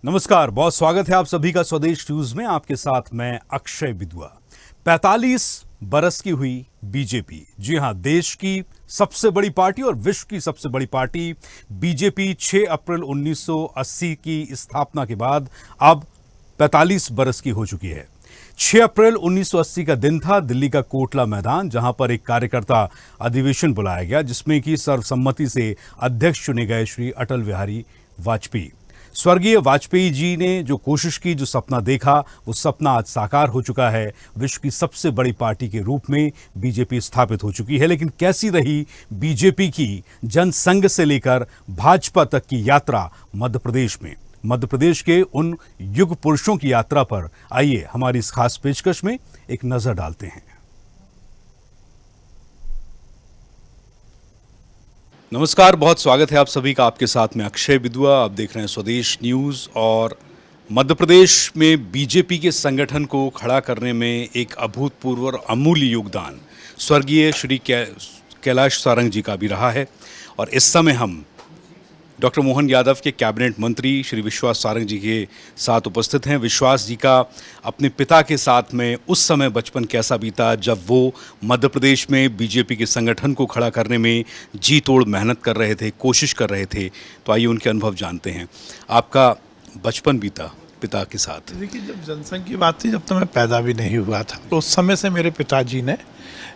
नमस्कार, बहुत स्वागत है आप सभी का स्वदेश न्यूज में। आपके साथ मैं अक्षय विद्वा। 45 बरस की हुई बीजेपी, जी हां, देश की सबसे बड़ी पार्टी और विश्व की सबसे बड़ी पार्टी बीजेपी 6 अप्रैल 1980 की स्थापना के बाद अब 45 बरस की हो चुकी है। 6 अप्रैल 1980 का दिन था, दिल्ली का कोटला मैदान, जहां पर एक कार्यकर्ता अधिवेशन बुलाया गया, जिसमें कि सर्वसम्मति से अध्यक्ष चुने गए श्री अटल बिहारी वाजपेयी। स्वर्गीय वाजपेयी जी ने जो कोशिश की, जो सपना देखा, वो सपना आज साकार हो चुका है। विश्व की सबसे बड़ी पार्टी के रूप में बीजेपी स्थापित हो चुकी है। लेकिन कैसी रही बीजेपी की जनसंघ से लेकर भाजपा तक की यात्रा मध्य प्रदेश में? मध्य प्रदेश के उन युग पुरुषों की यात्रा पर आइए हमारी इस खास पेशकश में एक नजर डालते हैं। नमस्कार, बहुत स्वागत है आप सभी का। आपके साथ में अक्षय विद्वा। आप देख रहे हैं स्वदेश न्यूज। और मध्य प्रदेश में बीजेपी के संगठन को खड़ा करने में एक अभूतपूर्व और अमूल्य योगदान स्वर्गीय श्री कैलाश सारंग जी का भी रहा है। और इस समय हम डॉक्टर मोहन यादव के कैबिनेट मंत्री श्री विश्वास सारंग जी के साथ उपस्थित हैं। विश्वास जी का अपने पिता के साथ में उस समय बचपन कैसा बीता जब वो मध्य प्रदेश में बीजेपी के संगठन को खड़ा करने में जी तोड़ मेहनत कर रहे थे, कोशिश कर रहे थे। तो आइए उनके अनुभव जानते हैं। आपका बचपन बीता पिता के साथ? देखिए, जब जनसंघ की बात थी, जब तो मैं पैदा भी नहीं हुआ था, तो उस समय से मेरे पिताजी ने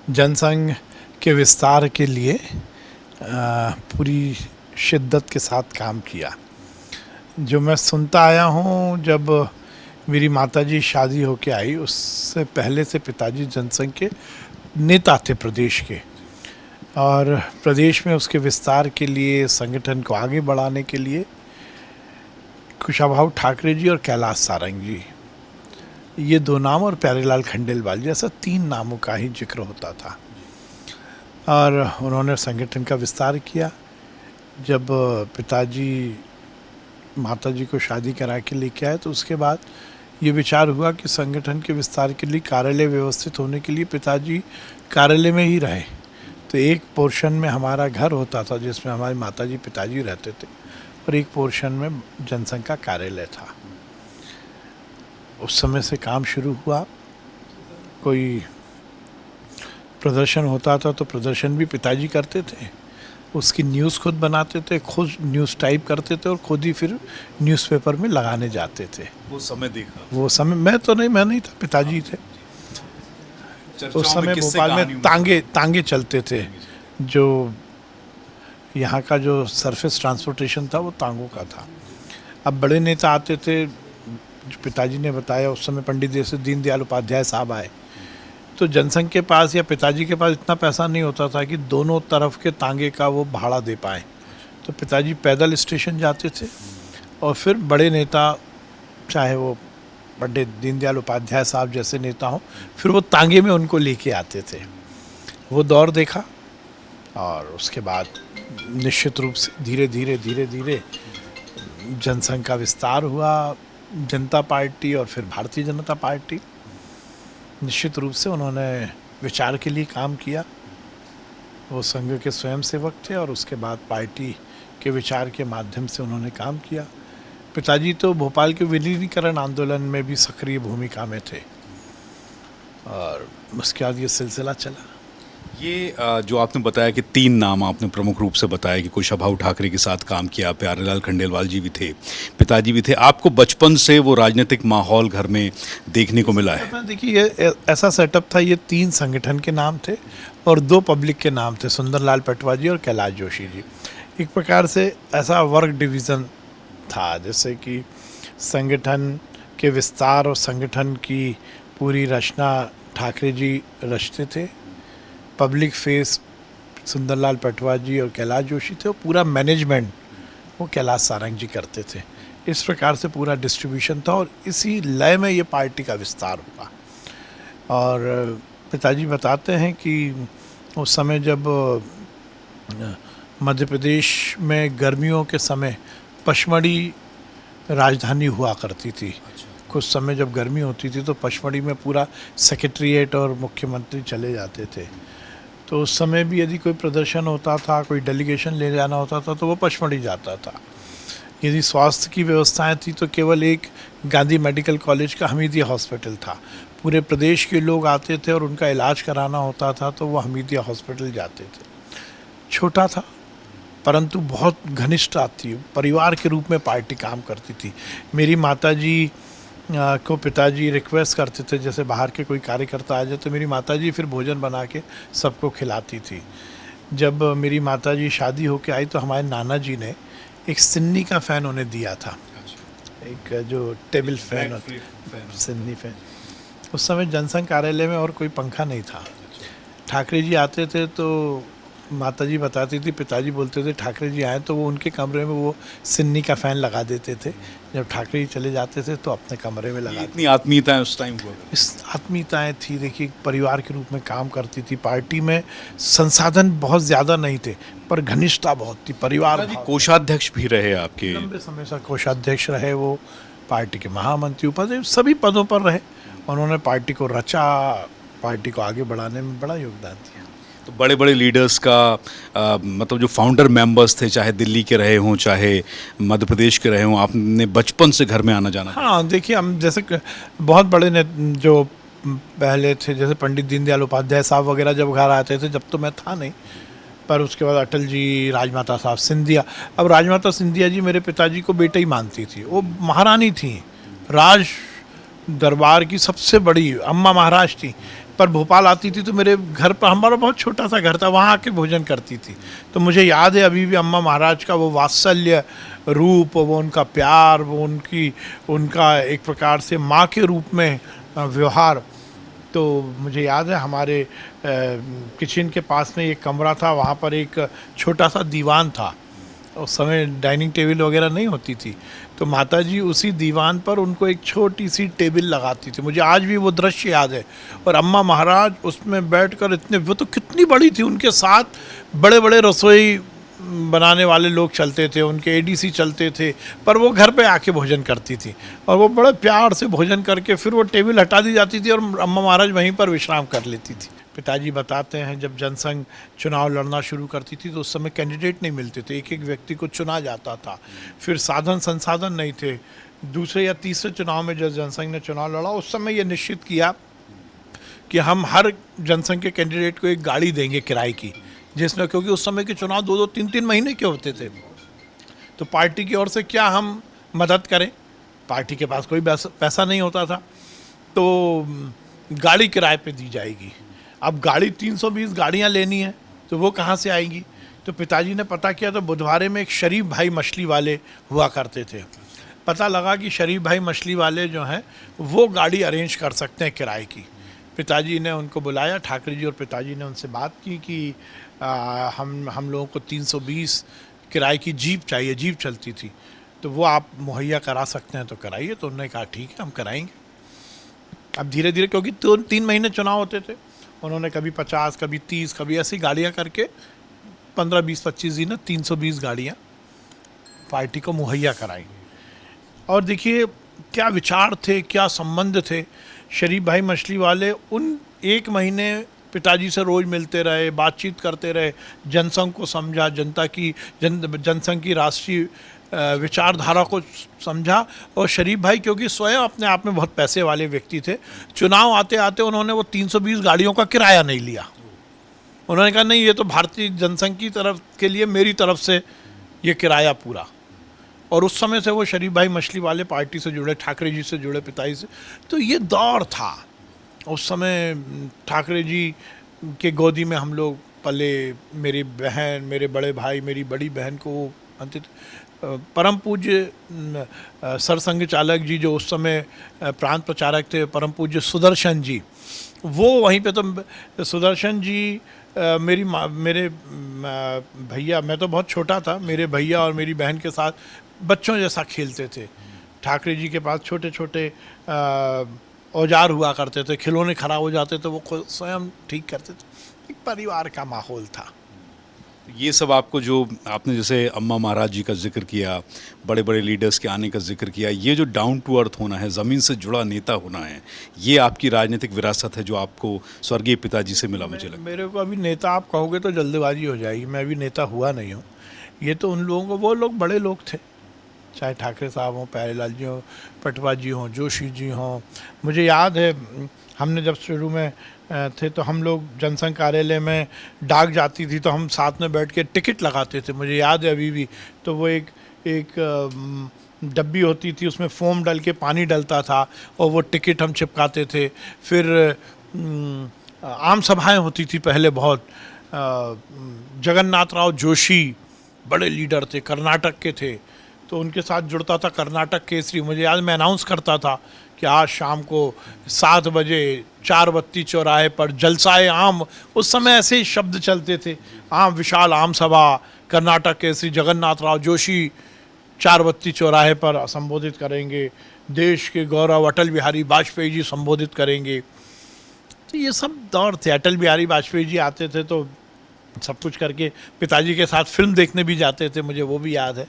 जनसंघ के विस्तार के लिए पूरी शिद्दत के साथ काम किया। जो मैं सुनता आया हूँ, जब मेरी माताजी शादी होके आई, उससे पहले से पिताजी जनसंघ के नेता थे प्रदेश के, और प्रदेश में उसके विस्तार के लिए, संगठन को आगे बढ़ाने के लिए कुशाभाऊ ठाकरे जी और कैलाश सारंग जी, ये दो नाम, और प्यारेलाल खंडेलवाल जी, ऐसा 3 नामों का ही जिक्र होता था। और उन्होंने संगठन का विस्तार किया। जब पिताजी माताजी को शादी करा के लेके आए, तो उसके बाद ये विचार हुआ कि संगठन के विस्तार के लिए कार्यालय व्यवस्थित होने के लिए पिताजी कार्यालय में ही रहे। तो एक पोर्शन में हमारा घर होता था, जिसमें हमारे माताजी पिताजी रहते थे, और एक पोर्शन में जनसंघ का कार्यालय था। उस समय से काम शुरू हुआ। कोई प्रदर्शन होता था तो प्रदर्शन भी पिताजी करते थे, उसकी न्यूज़ खुद बनाते थे, खुद न्यूज़ टाइप करते थे, और खुद ही फिर न्यूज़पेपर में लगाने जाते थे। वो समय देखा? वो समय मैं नहीं था, पिताजी थे। उस समय भोपाल में तांगे चलते थे। जो यहाँ का जो सरफेस ट्रांसपोर्टेशन था, वो तांगों का था। अब बड़े नेता आते थे, जो पिताजी ने बताया, उस समय पंडित दीनदयाल उपाध्याय साहब आए, तो जनसंघ के पास या पिताजी के पास इतना पैसा नहीं होता था कि दोनों तरफ के तांगे का वो भाड़ा दे पाए। तो पिताजी पैदल स्टेशन जाते थे, और फिर बड़े नेता, चाहे वो पंडित दीनदयाल उपाध्याय साहब जैसे नेता हों, फिर वो तांगे में उनको लेके आते थे। वो दौर देखा, और उसके बाद निश्चित रूप से धीरे धीरे जनसंघ का विस्तार हुआ। जनता पार्टी और फिर भारतीय जनता पार्टी, निश्चित रूप से उन्होंने विचार के लिए काम किया। वो संघ के स्वयंसेवक थे, और उसके बाद पार्टी के विचार के माध्यम से उन्होंने काम किया। पिताजी तो भोपाल के विलीनीकरण आंदोलन में भी सक्रिय भूमिका में थे, और उसके बाद ये सिलसिला चला। ये जो आपने बताया कि 3 नाम आपने प्रमुख रूप से बताया कि कुशाभाऊ ठाकरे के साथ काम किया, प्यारेलाल खंडेलवाल जी भी थे, पिताजी भी थे। आपको बचपन से वो राजनीतिक माहौल घर में देखने को मिला है? देखिए, ये ऐसा सेटअप था, ये 3 संगठन के नाम थे और 2 पब्लिक के नाम थे, सुंदरलाल पटवा जी और कैलाश जोशी जी। एक प्रकार से ऐसा वर्क डिवीज़न था, जैसे कि संगठन के विस्तार और संगठन की पूरी रचना ठाकरे जी रचते थे। पब्लिक फेस सुंदरलाल पटवा जी और कैलाश जोशी थे, और पूरा मैनेजमेंट वो कैलाश सारंग जी करते थे। इस प्रकार से पूरा डिस्ट्रीब्यूशन था, और इसी लय में ये पार्टी का विस्तार हुआ। और पिताजी बताते हैं कि उस समय जब मध्य प्रदेश में गर्मियों के समय पचमढ़ी राजधानी हुआ करती थी। कुछ समय जब गर्मी होती थी तो पचमढ़ी में पूरा सेक्रेटरीट और मुख्यमंत्री चले जाते थे। तो उस समय भी यदि कोई प्रदर्शन होता था, कोई डेलीगेशन ले जाना होता था, तो वो पचमढ़ी जाता था। यदि स्वास्थ्य की व्यवस्थाएं थी तो केवल एक गांधी मेडिकल कॉलेज का हमीदिया हॉस्पिटल था। पूरे प्रदेश के लोग आते थे और उनका इलाज कराना होता था तो वो हमीदिया हॉस्पिटल जाते थे। छोटा था परंतु बहुत घनिष्ठता थी, परिवार के रूप में पार्टी काम करती थी। मेरी माताजी को पिताजी रिक्वेस्ट करते थे, जैसे बाहर के कोई कार्यकर्ता आ जाए तो मेरी माताजी फिर भोजन बना के सबको खिलाती थी। जब मेरी माताजी शादी होके आई तो हमारे नाना जी ने एक सिन्नी का फ़ैन उन्हें दिया था, एक जो टेबल फैन होता है, सिन्नी फैन। उस समय जनसंघ कार्यालय में और कोई पंखा नहीं था। ठाकरे जी आते थे तो माताजी बताती थी, पिताजी बोलते थे ठाकरे जी आए तो वो उनके कमरे में वो सिन्नी का फ़ैन लगा देते थे। जब ठाकरे जी चले जाते थे तो अपने कमरे में लगा। इतनी आत्मीयताएं उस टाइम हुआ। इस आत्मीयताएं थी, देखिए परिवार के रूप में काम करती थी। पार्टी में संसाधन बहुत ज़्यादा नहीं थे पर घनिष्ठता बहुत थी, परिवार भाव। कोषाध्यक्ष भी रहे आपके। लंबे समय से कोषाध्यक्ष रहे, वो पार्टी के महामंत्री, उपाध्यक्ष, सभी पदों पर रहे। उन्होंने पार्टी को रचा, पार्टी को आगे बढ़ाने में बड़ा योगदान दिया। तो बड़े बड़े लीडर्स का मतलब जो फाउंडर मेंबर्स थे, चाहे दिल्ली के रहे हों चाहे मध्य प्रदेश के रहे हों, आपने बचपन से घर में आना जाना। हाँ देखिए, हम जैसे बहुत बड़े ने जो पहले थे, जैसे पंडित दीनदयाल उपाध्याय साहब वगैरह जब घर आते थे, जब तो मैं था नहीं, पर उसके बाद अटल जी, राजमाता साहब सिंधिया। अब राजमाता सिंधिया जी मेरे पिताजी को बेटा ही मानती थी, वो महारानी थी, राज दरबार की सबसे बड़ी अम्मा महाराज थी। पर भोपाल आती थी तो मेरे घर पर, हमारा बहुत छोटा सा घर था, वहाँ आके भोजन करती थी। तो मुझे याद है अभी भी अम्मा महाराज का वो वात्सल्य रूप, वो उनका प्यार, वो उनका एक प्रकार से माँ के रूप में व्यवहार। तो मुझे याद है हमारे किचन के पास में एक कमरा था, वहाँ पर एक छोटा सा दीवान था। उस समय डाइनिंग टेबल वगैरह नहीं होती थी, तो माताजी उसी दीवान पर उनको एक छोटी सी टेबल लगाती थी। मुझे आज भी वो दृश्य याद है। और अम्मा महाराज उसमें बैठकर इतने, वो तो कितनी बड़ी थी, उनके साथ बड़े बड़े रसोई बनाने वाले लोग चलते थे, उनके एडीसी चलते थे, पर वो घर पे आके भोजन करती थी और वो बड़े प्यार से भोजन करके फिर वो टेबल हटा दी जाती थी और अम्मा महाराज वहीं पर विश्राम कर लेती थी। पिताजी बताते हैं जब जनसंघ चुनाव लड़ना शुरू करती थी तो उस समय कैंडिडेट नहीं मिलते थे, एक एक व्यक्ति को चुना जाता था। फिर साधन संसाधन नहीं थे। दूसरे या तीसरे चुनाव में जब जनसंघ ने चुनाव लड़ा, उस समय ये निश्चित किया कि हम हर जनसंघ के कैंडिडेट को एक गाड़ी देंगे किराए की, जिसमें, क्योंकि उस समय के चुनाव 2-2, 3-3 महीने के होते थे, तो पार्टी की ओर से क्या हम मदद करें, पार्टी के पास कोई पैसा नहीं होता था, तो गाड़ी किराए पे दी जाएगी। अब गाड़ी 320 गाड़ियाँ लेनी है तो वो कहाँ से आएंगी? तो पिताजी ने पता किया तो बुधवारे में एक शरीफ भाई मछली वाले हुआ करते थे। पता लगा कि शरीफ भाई मछली वाले जो हैं वो गाड़ी अरेंज कर सकते हैं किराए की। पिताजी ने उनको बुलाया, ठाकरे जी और पिताजी ने उनसे बात की कि हम लोगों को 320 किराए की जीप चाहिए, जीप चलती थी, तो वो आप मुहैया करा सकते हैं तो कराइए। तो उन्होंने कहा ठीक है, हम कराएंगे। अब धीरे धीरे, क्योंकि 3 महीने चुनाव होते थे, उन्होंने कभी 50, कभी 30, कभी ऐसी गाड़ियाँ करके 15, 20, 25 दिन 320 गाड़ियाँ पार्टी को मुहैया कराई। और देखिए क्या विचार थे, क्या संबंध थे। शरीफ भाई मछली वाले उन 1 महीने पिताजी से रोज़ मिलते रहे, बातचीत करते रहे, जनसंघ को समझा, जनसंघ की राष्ट्रीय विचारधारा को समझा। और शरीफ भाई क्योंकि स्वयं अपने आप में बहुत पैसे वाले व्यक्ति थे, चुनाव आते आते उन्होंने वो 320 गाड़ियों का किराया नहीं लिया। उन्होंने कहा नहीं, ये तो भारतीय जनसंघ की तरफ के लिए मेरी तरफ से ये किराया पूरा। और उस समय से वो शरीफ भाई मछली वाले पार्टी से जुड़े, ठाकरे जी से जुड़े, पिताजी से। तो ये दौर था उस समय। ठाकरे जी के गोदी में हम लोग पले, मेरी बहन, मेरे बड़े भाई, मेरी बड़ी बहन को अंतिम परम पूज्य सरसंघ चालक जी जो उस समय प्रांत प्रचारक थे, परम पूज्य सुदर्शन जी, वो वहीं पे। तो सुदर्शन जी मेरे भैया, मैं तो बहुत छोटा था, मेरे भैया और मेरी बहन के साथ बच्चों जैसा खेलते थे। ठाकरे जी के पास छोटे छोटे औजार हुआ करते थे, खिलौने खराब हो जाते थे वो खुद स्वयं ठीक करते थे। एक परिवार का माहौल था। ये सब आपको, जो आपने जैसे अम्मा महाराज जी का जिक्र किया, बड़े बड़े लीडर्स के आने का जिक्र किया, ये जो डाउन टू अर्थ होना है, ज़मीन से जुड़ा नेता होना है, ये आपकी राजनीतिक विरासत है जो आपको स्वर्गीय पिताजी से मिला। मुझे लगता मेरे को अभी नेता आप कहोगे तो जल्दबाजी हो जाएगी, मैं अभी नेता हुआ नहीं हूँ। ये तो उन लोगों को, वो लोग बड़े लोग थे, चाहे ठाकरे साहब हों, प्यारेलाल जी हों, पटवा जी हों, जोशी जी हों। मुझे याद है हमने जब शुरू में थे तो हम लोग जनसंघ कार्यालय में डाक जाती थी तो हम साथ में बैठ के टिकट लगाते थे, मुझे याद है अभी भी। तो वो एक डब्बी होती थी, उसमें फोम डाल के पानी डलता था और वो टिकट हम चिपकाते थे। फिर आम सभाएं होती थी पहले बहुत। जगन्नाथ राव जोशी बड़े लीडर थे, कर्नाटक के थे, तो उनके साथ जुड़ता था कर्नाटक केसरी। मुझे याद, मैं अनाउंस करता था कि आज शाम को 7 बजे 4 बत्ती चौराहे पर जलसाए आम, उस समय ऐसे ही शब्द चलते थे। आम विशाल आम सभा, कर्नाटक केसरी जगन्नाथ राव जोशी 4 बत्ती चौराहे पर संबोधित करेंगे, देश के गौरव अटल बिहारी वाजपेयी जी संबोधित करेंगे। तो ये सब दौर थे। अटल बिहारी वाजपेयी जी आते थे तो सब कुछ करके पिताजी के साथ फिल्म देखने भी जाते थे, मुझे वो भी याद है।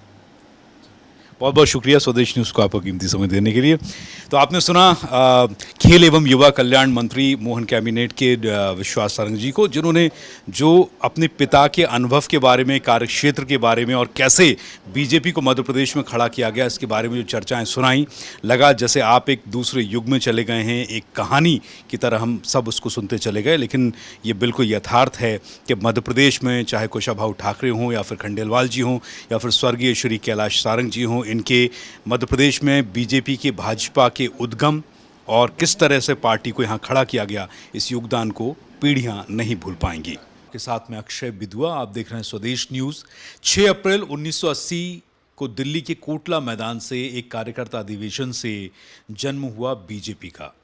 बहुत बहुत शुक्रिया स्वदेश न्यूज़ को आपका कीमती समय देने के लिए। तो आपने सुना खेल एवं युवा कल्याण मंत्री मोहन कैबिनेट के विश्वास सारंग जी को, जिन्होंने जो अपने पिता के अनुभव के बारे में, कार्यक्षेत्र के बारे में और कैसे बीजेपी को मध्य प्रदेश में खड़ा किया गया, इसके बारे में जो चर्चाएं सुनाई, लगा जैसे आप एक दूसरे युग में चले गए हैं, एक कहानी की तरह हम सब उसको सुनते चले गए। लेकिन ये बिल्कुल यथार्थ है कि मध्य प्रदेश में चाहे कुशाभाऊ ठाकरे हों या फिर खंडेलवाल जी हों या फिर स्वर्गीय श्री कैलाश सारंग जी हों, इनके मध्य प्रदेश में बीजेपी के भाजपा के उद्गम और किस तरह से पार्टी को यहाँ खड़ा किया गया, इस योगदान को पीढ़ियां नहीं भूल पाएंगी। के साथ में अक्षय बिदुआ, आप देख रहे हैं स्वदेश न्यूज़। 6 अप्रैल 1980 को दिल्ली के कोटला मैदान से एक कार्यकर्ता अधिवेशन से जन्म हुआ बीजेपी का।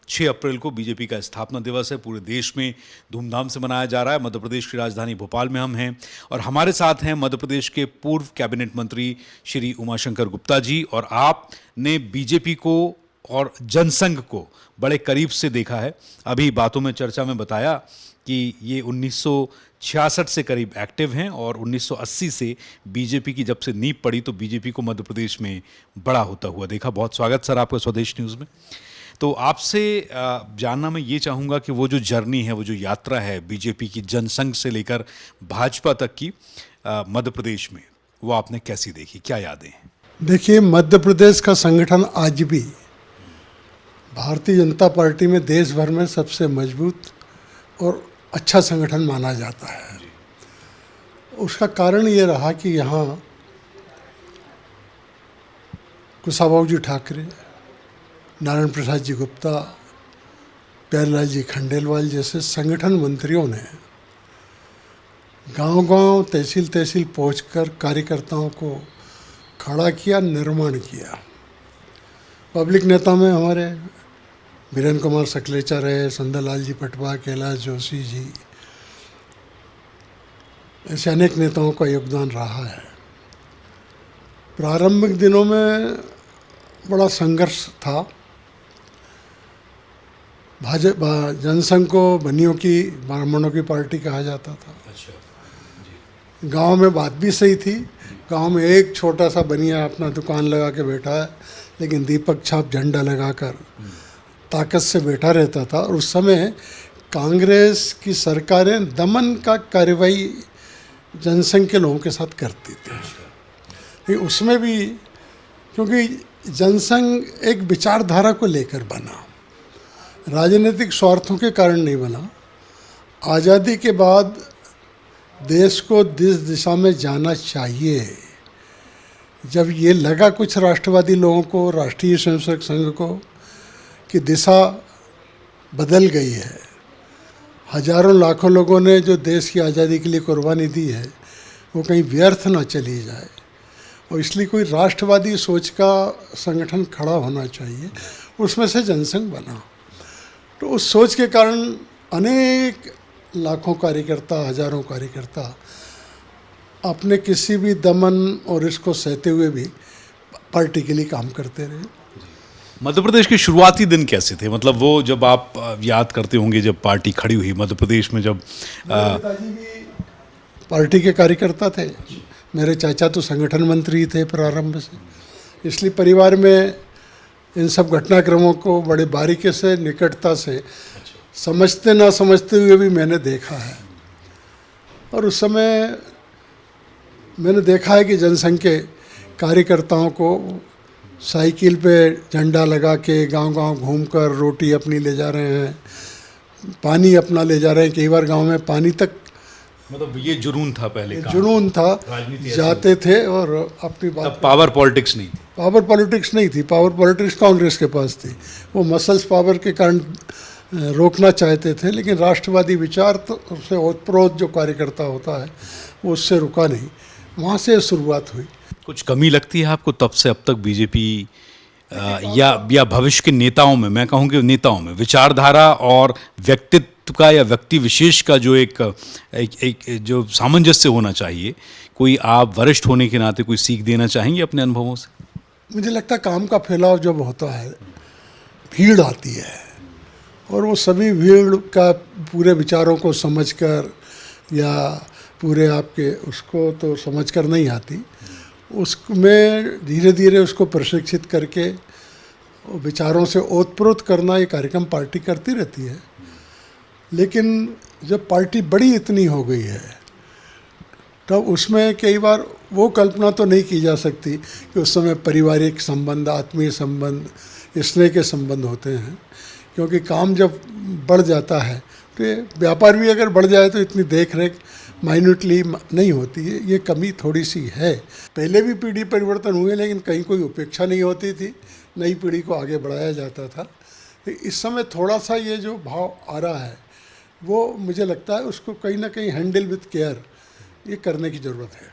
6 अप्रैल को बीजेपी का स्थापना दिवस है, पूरे देश में धूमधाम से मनाया जा रहा है। मध्य प्रदेश की राजधानी भोपाल में हम हैं और हमारे साथ हैं मध्य प्रदेश के पूर्व कैबिनेट मंत्री श्री उमाशंकर गुप्ता जी, और आपने बीजेपी को और जनसंघ को बड़े करीब से देखा है। अभी बातों में चर्चा में बताया कि ये 1966 से करीब एक्टिव हैं और 1980 से बीजेपी की जब से नींव पड़ी तो बीजेपी को मध्य प्रदेश में बड़ा होता हुआ देखा। बहुत स्वागत सर आपका स्वदेश न्यूज़ में। तो आपसे जानना मैं ये चाहूँगा कि वो जो जर्नी है, वो जो यात्रा है बीजेपी की जनसंघ से लेकर भाजपा तक की मध्य प्रदेश में, वो आपने कैसी देखी, क्या यादें हैं? देखिए, मध्य प्रदेश का संगठन आज भी भारतीय जनता पार्टी में देश भर में सबसे मजबूत और अच्छा संगठन माना जाता है। उसका कारण ये रहा कि यहाँ कुशाभाऊ जी ठाकरे, नारायण प्रसाद जी गुप्ता, प्यारेलाल जी खंडेलवाल जैसे संगठन मंत्रियों ने गांव-गांव, तहसील-तहसील पहुंचकर कार्यकर्ताओं को खड़ा किया, निर्माण किया। पब्लिक नेता में हमारे वीरेंद्र कुमार सकलेचा रहे, सुंदरलाल जी पटवा, कैलाश जोशी जी, ऐसे अनेक नेताओं का योगदान रहा है। प्रारंभिक दिनों में बड़ा संघर्ष था। भाजपा जनसंघ को बनियों की, ब्राह्मणों की पार्टी कहा जाता था। गांव में बात भी सही थी। गांव में एक छोटा सा बनिया अपना दुकान लगा के बैठा है, लेकिन दीपक छाप झंडा लगाकर ताकत से बैठा रहता था। और उस समय कांग्रेस की सरकारें दमन का कार्रवाई जनसंघ के लोगों के साथ करती थी। उसमें भी क्योंकि जनसंघ एक विचारधारा को लेकर बना, राजनीतिक स्वार्थों के कारण नहीं बना। आज़ादी के बाद देश को जिस दिशा में जाना चाहिए, जब ये लगा कुछ राष्ट्रवादी लोगों को, राष्ट्रीय स्वयंसेवक संघ को, कि दिशा बदल गई है, हजारों लाखों लोगों ने जो देश की आज़ादी के लिए कुर्बानी दी है वो कहीं व्यर्थ ना चली जाए, और इसलिए कोई राष्ट्रवादी सोच का संगठन खड़ा होना चाहिए। उसमें से जनसंघ बना। तो उस सोच के कारण अनेक लाखों कार्यकर्ता, हजारों कार्यकर्ता अपने किसी भी दमन और इसको सहते हुए भी पार्टी के लिए काम करते रहे। मध्य प्रदेश के शुरुआती दिन कैसे थे? मतलब वो जब आप याद करते होंगे जब पार्टी खड़ी हुई मध्य प्रदेश में, जब पिताजी भी पार्टी के कार्यकर्ता थे, मेरे चाचा तो संगठन मंत्री थे प्रारंभ से, इसलिए परिवार में इन सब घटनाक्रमों को बड़े बारीकी से, निकटता से समझते ना समझते हुए भी मैंने देखा है। और उस समय मैंने देखा है कि जनसंघ के कार्यकर्ताओं को साइकिल पे झंडा लगा के गांव-गांव घूमकर रोटी अपनी ले जा रहे हैं, पानी अपना ले जा रहे हैं, कई बार गांव में पानी तक मतलब ये जुनून था पहले का, जुनून था, राजनीति ऐसी जाते थे और अपनी तब बात। पावर पॉलिटिक्स नहीं थी। पावर पॉलिटिक्स नहीं थी, पावर पॉलिटिक्स कांग्रेस के पास थी, वो मसल्स पावर के कारण रोकना चाहते थे, लेकिन राष्ट्रवादी विचार तो उससे ओतप्रोत जो कार्यकर्ता होता है वो उससे रुका नहीं, वहाँ से शुरुआत हुई। कुछ कमी लगती है आपको तब से अब तक बीजेपी या भविष्य के नेताओं में, मैं कहूँ कि नेताओं में विचारधारा और व्यक्तित्व का या व्यक्ति विशेष का जो एक जो सामंजस्य होना चाहिए, कोई आप वरिष्ठ होने के नाते कोई सीख देना चाहेंगे अपने अनुभवों से? मुझे लगता है काम का फैलाव जब होता है, भीड़ आती है और वो सभी भीड़ का पूरे विचारों को समझकर या पूरे आपके उसको तो समझकर नहीं आती, उसमें धीरे धीरे उसको प्रशिक्षित करके विचारों से ओतप्रोत करना ये कार्यक्रम पार्टी करती रहती है। लेकिन जब पार्टी बड़ी इतनी हो गई है तब उसमें कई बार वो कल्पना तो नहीं की जा सकती कि उस समय पारिवारिक संबंध, आत्मीय संबंध, स्नेह के संबंध होते हैं, क्योंकि काम जब बढ़ जाता है तो ये व्यापार भी अगर बढ़ जाए तो इतनी देख रेख माइन्यूटली नहीं होती है, ये कमी थोड़ी सी है। पहले भी पीढ़ी परिवर्तन हुए लेकिन कहीं कोई उपेक्षा नहीं होती थी, नई पीढ़ी को आगे बढ़ाया जाता था। तो इस समय थोड़ा सा ये जो भाव आ रहा है वो मुझे लगता है उसको कहीं ना कहीं हैंडल विथ केयर ये करने की ज़रूरत है।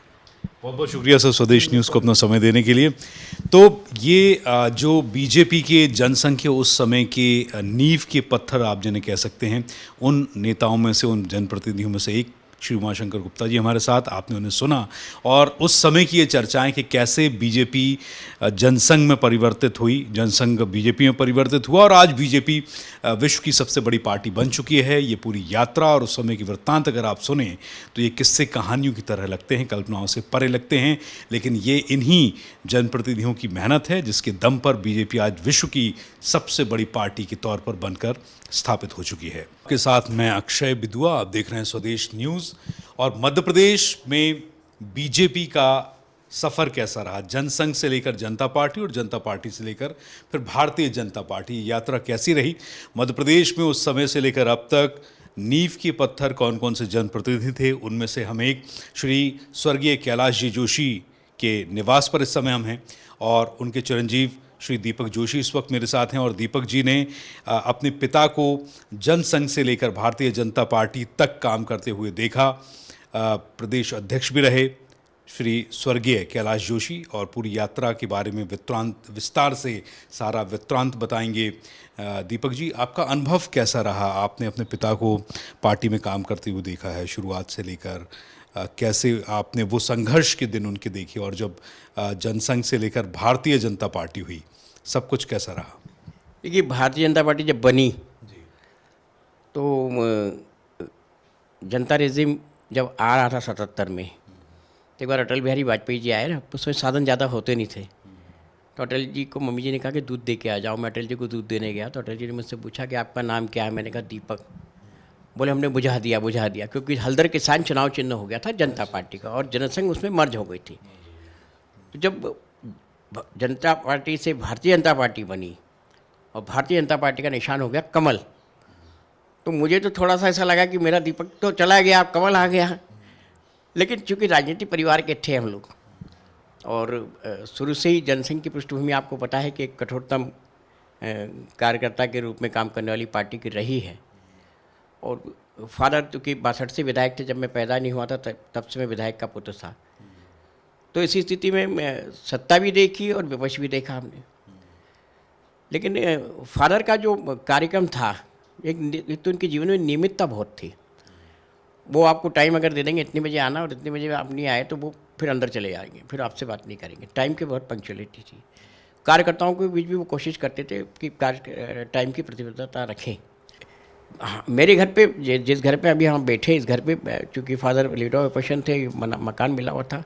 बहुत बहुत शुक्रिया सर स्वदेश न्यूज़ को अपना समय देने के लिए। तो ये जो बीजेपी के जनसंघ के उस समय के नींव के पत्थर आप जिन्हें कह सकते हैं, उन नेताओं में से, उन जनप्रतिनिधियों में से एक श्री उमाशंकर गुप्ता जी हमारे साथ, आपने उन्हें सुना और उस समय की ये चर्चाएं कि कैसे बीजेपी जनसंघ में परिवर्तित हुई, जनसंघ बीजेपी में परिवर्तित हुआ और आज बीजेपी विश्व की सबसे बड़ी पार्टी बन चुकी है। ये पूरी यात्रा और उस समय की वृत्तांत अगर आप सुने तो ये किस्से कहानियों की तरह लगते हैं, कल्पनाओं से परे लगते हैं, लेकिन ये इन्हीं जनप्रतिनिधियों की मेहनत है जिसके दम पर बीजेपी आज विश्व की सबसे बड़ी पार्टी के तौर पर बनकर स्थापित हो चुकी है। आपके साथ मैं अक्षय बिदुआ, आप देख रहे हैं स्वदेश न्यूज़। और मध्य प्रदेश में बीजेपी का सफ़र कैसा रहा, जनसंघ से लेकर जनता पार्टी और जनता पार्टी से लेकर फिर भारतीय जनता पार्टी, यात्रा कैसी रही मध्य प्रदेश में उस समय से लेकर अब तक, नींव के पत्थर कौन कौन से जनप्रतिनिधि थे, उनमें से हम एक श्री स्वर्गीय कैलाश जी जोशी के निवास पर इस समय हम हैं और उनके चिरंजीव श्री दीपक जोशी इस वक्त मेरे साथ हैं। और दीपक जी ने अपने पिता को जनसंघ से लेकर भारतीय जनता पार्टी तक काम करते हुए देखा, प्रदेश अध्यक्ष भी रहे श्री स्वर्गीय कैलाश जोशी, और पूरी यात्रा के बारे में विस्तार से सारा वृत्तांत बताएंगे। दीपक जी, आपका अनुभव कैसा रहा? आपने अपने पिता को पार्टी में काम करते हुए देखा है शुरुआत से लेकर, कैसे आपने वो संघर्ष के दिन उनके देखे और जब जनसंघ से लेकर भारतीय जनता पार्टी हुई, सब कुछ कैसा रहा? देखिए, भारतीय जनता पार्टी जब बनी तो जनता रेजिम जब आ रहा था 77 में, तो एक बार अटल बिहारी वाजपेयी जी आए ना, उसमें साधन ज़्यादा होते नहीं थे, तो अटल जी को मम्मी जी ने कहा कि दूध दे के आ जाओ। मैं अटल जी को दूध देने गया तो अटल जी ने मुझसे पूछा कि आपका नाम क्या है? मैंने कहा दीपक। बोले हमने बुझा दिया, क्योंकि हल्दर किसान चुनाव चिन्ह हो गया था जनता पार्टी का और जनसंघ उसमें मर्ज हो गई थी। तो जब जनता पार्टी से भारतीय जनता पार्टी बनी और भारतीय जनता पार्टी का निशान हो गया कमल, तो मुझे तो थोड़ा सा ऐसा लगा कि मेरा दीपक तो चला गया, अब कमल आ गया। लेकिन चूँकि राजनीतिक परिवार के थे हम लोग और शुरू से ही जनसंघ की पृष्ठभूमि आपको पता है कि एक कठोरतम कार्यकर्ता के रूप में काम करने वाली पार्टी की रही है। और फादर चूँकि 62 से विधायक थे, जब मैं पैदा नहीं हुआ था तब से मैं विधायक का पुत्र था। तो इसी स्थिति में मैं सत्ता भी देखी और विपक्ष भी देखा हमने। लेकिन फादर का जो कार्यक्रम था, एक तो उनके जीवन में नियमितता बहुत थी। वो आपको टाइम अगर दे देंगे इतने बजे आना और इतने बजे आप नहीं आए तो वो फिर अंदर चले जाएंगे, फिर आपसे बात नहीं करेंगे। टाइम की बहुत पंक्चुअलिटी थी। कार्यकर्ताओं के बीच भी वो कोशिश करते थे कि टाइम की प्रतिबद्धता रखें। हाँ, मेरे घर पे जिस घर पे अभी हम बैठे, इस घर पे चूँकि फादर लीडर ऑफ ओपोजिशन थे, मकान मिला हुआ था।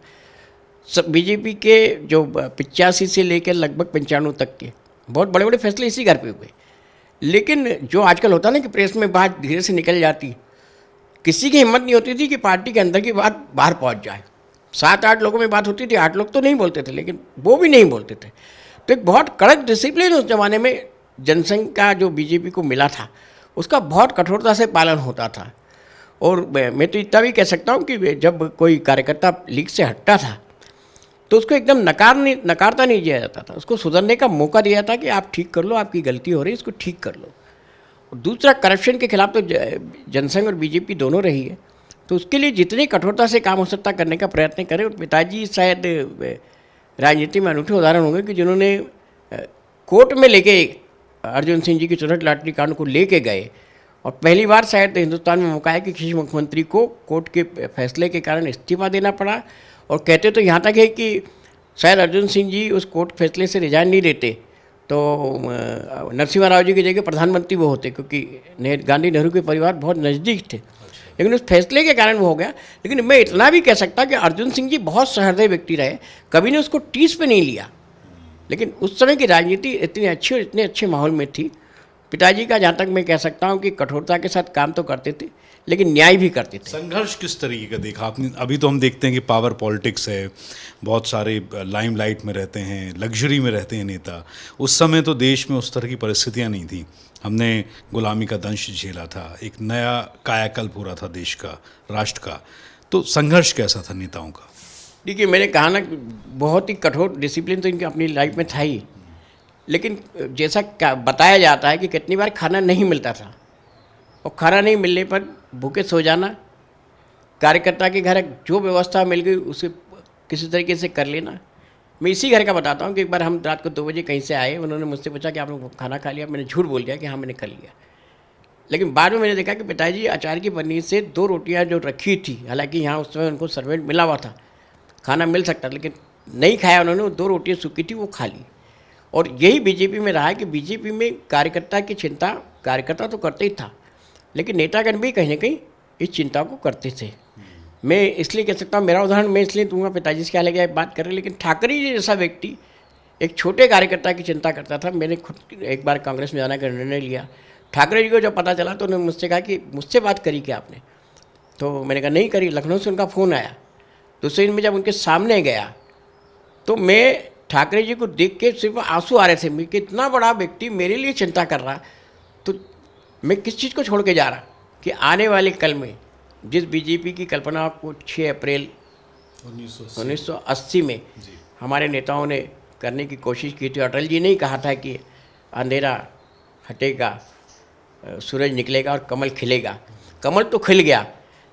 सब बीजेपी के जो 85 से लेकर लगभग 95 तक के बहुत बड़े बड़े फैसले इसी घर पे हुए। लेकिन जो आजकल होता ना कि प्रेस में बात धीरे से निकल जाती, किसी की हिम्मत नहीं होती थी कि पार्टी के अंदर की बात बाहर पहुंच जाए। 7-8 लोगों में बात होती थी, 8 लोग तो नहीं बोलते थे, लेकिन वो भी नहीं बोलते थे। तो एक बहुत कड़क डिसिप्लिन उस ज़माने में जनसंघ का जो बीजेपी को मिला था, उसका बहुत कठोरता से पालन होता था। और मैं तो इतना भी कह सकता हूँ कि जब कोई कार्यकर्ता लीग से हटता था तो उसको एकदम नकारता नहीं दिया जाता था, उसको सुधरने का मौका दिया था कि आप ठीक कर लो, आपकी गलती हो रही है, इसको ठीक कर लो। और दूसरा, करप्शन के खिलाफ तो जनसंघ और बीजेपी दोनों रही है, तो उसके लिए जितनी कठोरता से काम हो सकता करने का प्रयत्न करें। और पिताजी शायद राजनीति में अनूठे उदाहरण होंगे कि जिन्होंने कोर्ट में लेके अर्जुन सिंह जी की चौधरी लॉटरी कांड को लेके गए, और पहली बार शायद हिंदुस्तान में मौका है कि किसी मुख्यमंत्री को कोर्ट के फैसले के कारण इस्तीफा देना पड़ा। और कहते तो यहाँ तक है कि शायद अर्जुन सिंह जी उस कोर्ट फैसले से रिजाइन नहीं देते तो नरसिम्हा राव जी की जगह प्रधानमंत्री वो होते, क्योंकि गांधी नेहरू के परिवार बहुत नज़दीक थे। लेकिन उस फैसले के कारण वो हो गया। लेकिन मैं इतना भी कह सकता कि अर्जुन सिंह जी बहुत सहृदय व्यक्ति रहे, कभी ने उसको टीस पे नहीं लिया। लेकिन उस समय की राजनीति इतनी अच्छी और इतने अच्छे माहौल में थी। पिताजी का जहाँ तक मैं कह सकता हूँ कि कठोरता के साथ काम तो करते थे, लेकिन न्याय भी करते थे। संघर्ष किस तरीके का देखा आपने? अभी तो हम देखते हैं कि पावर पॉलिटिक्स है, बहुत सारे लाइमलाइट में रहते हैं, लग्जरी में रहते हैं नेता। उस समय तो देश में उस तरह की परिस्थितियां नहीं थी। हमने गुलामी का दंश झेला था, एक नया कायाकल्प हो रहा था देश का, राष्ट्र का। तो संघर्ष कैसा था नेताओं का? देखिए, मैंने कहा ना, बहुत ही कठोर डिसिप्लिन तो इनकी अपनी लाइफ में था ही। लेकिन जैसा बताया जाता है कि कितनी बार खाना नहीं मिलता था, और खाना नहीं मिलने पर भूखे सो जाना, कार्यकर्ता के घर जो व्यवस्था मिल गई उसे किसी तरीके से कर लेना। मैं इसी घर का बताता हूँ कि एक बार हम रात को 2 बजे कहीं से आए, उन्होंने मुझसे पूछा कि आपने खाना खा लिया? मैंने झूठ बोल दिया कि हाँ मैंने कर लिया। लेकिन बाद में मैंने देखा कि पिताजी अचार की पन्नी से 2 रोटियाँ जो रखी थी, हालांकि यहाँ उस समय उनको सर्वेंट मिला हुआ था, खाना मिल सकता, लेकिन नहीं खाया उन्होंने। 2 रोटियाँ सूखी थी वो खा ली। और यही बीजेपी में रहा है कि बीजेपी में कार्यकर्ता की चिंता कार्यकर्ता तो करते ही था, लेकिन नेतागण भी कहीं ना कहीं इस चिंता को करते थे। मैं इसलिए कह सकता हूँ, मेरा उदाहरण मैं इसलिए दूंगा, पिताजी से क्या लगे बात करें, लेकिन ठाकरे जी जैसा व्यक्ति एक छोटे कार्यकर्ता की चिंता करता था। मैंने खुद एक बार कांग्रेस में जाने का निर्णय लिया। ठाकरे जी को जब पता चला तो उन्होंने मुझसे कहा कि मुझसे बात करी क्या आपने? तो मैंने कहा नहीं करी। लखनऊ से उनका फ़ोन आया। दूसरे दिन में जब उनके सामने गया तो मैं ठाकरे जी को देख के सिर्फ आंसू आ रहे थे। मैं कि इतना बड़ा व्यक्ति मेरे लिए चिंता कर रहा, तो मैं किस चीज़ को छोड़ के जा रहा कि आने वाले कल में जिस बीजेपी की कल्पना को 6 अप्रैल 1980 में हमारे नेताओं ने करने की कोशिश की थी। अटल जी ने ही कहा था कि अंधेरा हटेगा, सूरज निकलेगा और कमल खिलेगा। कमल तो खिल गया,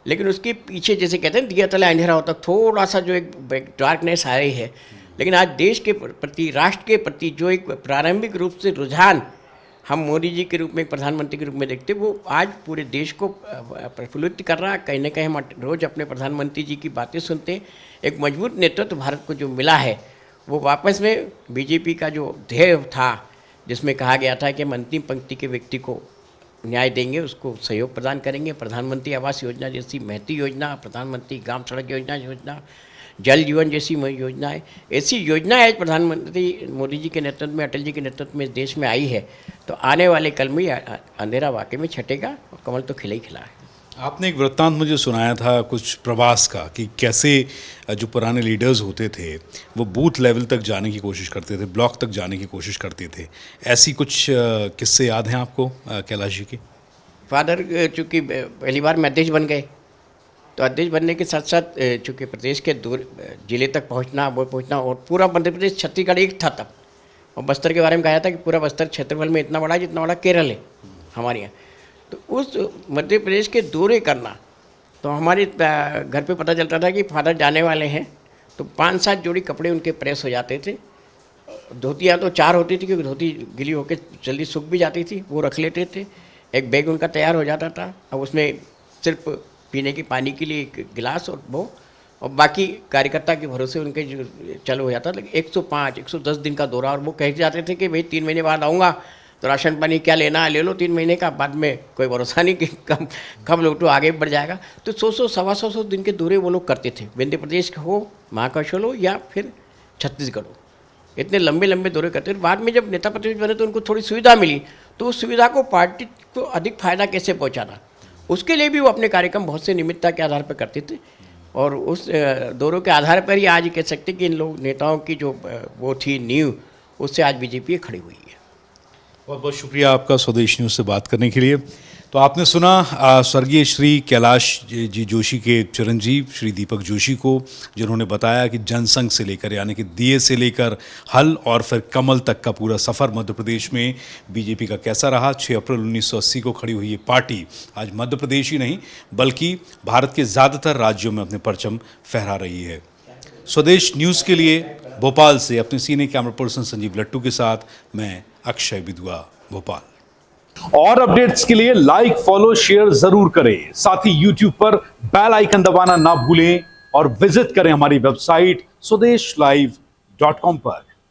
लेकिन उसके पीछे जैसे कहते हैं दिया तले अंधेरा होता, थोड़ा सा जो एक डार्कनेस आ रही है। लेकिन आज देश के प्रति, राष्ट्र के प्रति जो एक प्रारंभिक रूप से रुझान हम मोदी जी के रूप में, प्रधानमंत्री के रूप में देखते, वो आज पूरे देश को प्रफुल्लित कर रहा है। कहीं ना कहीं हम रोज़ अपने प्रधानमंत्री जी की बातें सुनते हैं। एक मजबूत नेतृत्व भारत को जो मिला है, वो वापस में बीजेपी का जो ध्येय था, जिसमें कहा गया था कि हम अंतिम पंक्ति के व्यक्ति को न्याय देंगे, उसको सहयोग प्रदान करेंगे। प्रधानमंत्री आवास योजना जैसी महती योजना, प्रधानमंत्री ग्राम सड़क योजना, जल जीवन जैसी योजनाएं, ऐसी योजनाएं आज प्रधानमंत्री मोदी जी के नेतृत्व में, अटल जी के नेतृत्व में इस देश में आई है। तो आने वाले कल में अंधेरा वाकई में छटेगा और कमल तो खिला ही खिला है। आपने एक वृत्तांत मुझे सुनाया था कुछ प्रवास का, कि कैसे जो पुराने लीडर्स होते थे वो बूथ लेवल तक जाने की कोशिश करते थे, ब्लॉक तक जाने की कोशिश करते थे। ऐसी कुछ किस्से याद हैं आपको कैलाश जी के? फादर चूँकि पहली बार में अध्यक्ष बन गए, तो अध्यक्ष बनने के साथ साथ चूँकि प्रदेश के दूर जिले तक पहुँचना और पूरा मध्य प्रदेश, छत्तीसगढ़ एक था तब। और बस्तर के बारे में कहा था कि पूरा बस्तर क्षेत्रफल में इतना बड़ा है जितना बड़ा केरल है हमारे यहाँ। तो उस मध्य प्रदेश के दौरे करना, तो हमारे घर पे पता चलता था कि फादर जाने वाले हैं, तो 5-7 जोड़ी कपड़े उनके प्रेस हो जाते थे। धोतियाँ तो 4 होती थी, क्योंकि धोती गिली होकर जल्दी सूख भी जाती थी, वो रख लेते थे। एक बैग उनका तैयार हो जाता था, अब उसमें सिर्फ पीने के पानी के लिए एक गिलास और वो, और बाकी कार्यकर्ता के भरोसे उनके जो चालू हो जाता। लेकिन 105-110 दिन का दौरा, और वो कह जाते थे कि भाई 3 महीने बाद आऊँगा, तो राशन पानी क्या लेना ले लो 3 महीने का, बाद में कोई भरोसा नहीं कि कब लोग तो आगे बढ़ जाएगा। तो 100-125 दिन के दौरे वो लोग करते थे, मध्य प्रदेश हो, महाकाशल हो या फिर छत्तीसगढ़ हो। इतने लंबे लंबे दौरे करते थे। बाद में जब नेता प्रतिपक्ष बने तो उनको थोड़ी सुविधा मिली, तो उस सुविधा को पार्टी को अधिक फायदा कैसे पहुँचाना, उसके लिए भी वो अपने कार्यक्रम बहुत से निमित्ता के आधार पर करते थे। और उस दौरों के आधार पर ही आज कह सकते कि इन लोग नेताओं की जो वो थी नींव, उससे आज बीजेपी खड़ी हुई है। बहुत बहुत शुक्रिया आपका स्वदेश न्यूज़ से बात करने के लिए। तो आपने सुना स्वर्गीय श्री कैलाश जी जोशी के चिरंजीव श्री दीपक जोशी को, जिन्होंने बताया कि जनसंघ से लेकर यानी कि दिए से लेकर हल और फिर कमल तक का पूरा सफ़र मध्य प्रदेश में बीजेपी का कैसा रहा। 6 अप्रैल 1980 को खड़ी हुई ये पार्टी आज मध्य प्रदेश ही नहीं बल्कि भारत के ज़्यादातर राज्यों में अपने परचम फहरा रही है। स्वदेश न्यूज़ के लिए भोपाल से अपने सीनियर कैमरा पर्सन संजीव लट्टू के साथ मैं अक्षय विदुआ, भोपाल। और अपडेट्स के लिए लाइक, फॉलो, शेयर जरूर करें। साथ ही YouTube पर बेल आइकन दबाना ना भूलें और विजिट करें हमारी वेबसाइट swedeshlive.com पर।